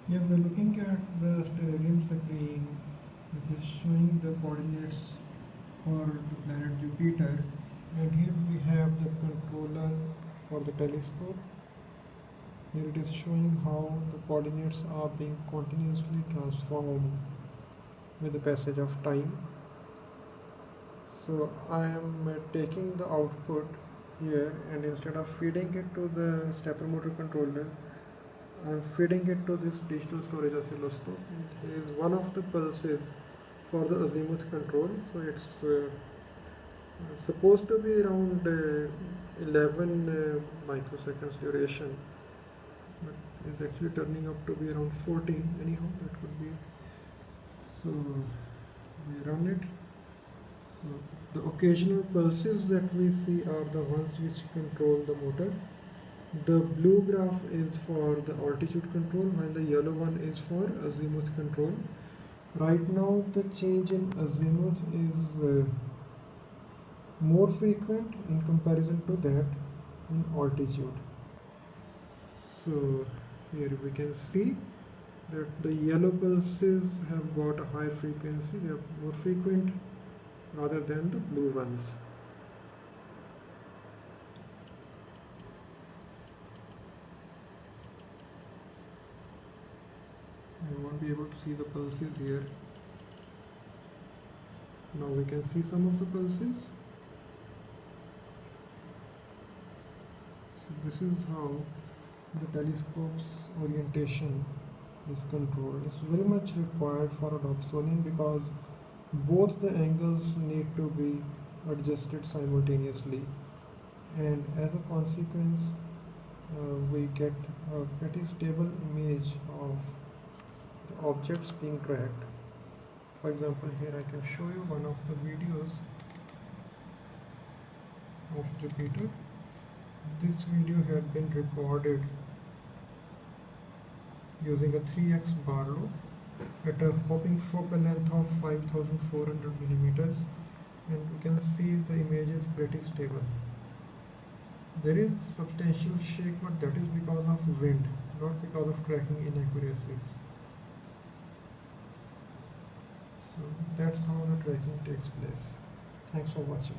Here we are looking at the stellarium screen, which is showing the coordinates for the planet Jupiter, and here we have the controller for the telescope. Here it is showing how the coordinates are being continuously transformed with the passage of time. So I am taking the output here, and instead of feeding it to the stepper motor controller, I'm feeding it to this digital storage oscilloscope. And here is one of the pulses for the azimuth control. So it's supposed to be around 11 microseconds duration, but it's actually turning up to be around 14. Anyhow, that could be. So we run it. So the occasional pulses that we see are the ones which control the motor. The blue graph is for the altitude control, while the yellow one is for azimuth control. Right now the change in azimuth is more frequent in comparison to that in altitude. So here we can see that the yellow pulses have got a higher frequency, they are more frequent rather than the blue ones. I won't be able to see the pulses here. Now we can see some of the pulses. So this is how the telescope's orientation is controlled. It's very much required for a Dobsonian because both the angles need to be adjusted simultaneously, and as a consequence we get a pretty stable image of the objects being tracked. For example, here I can show you one of the videos of Jupiter. This video had been recorded using a 3x Barlow at a hopping focal length of 5400 millimeters, and you can see the image is pretty stable. There is substantial shake, but that is because of wind, not because of tracking inaccuracies. So that's how the tracking takes place. Thanks for watching.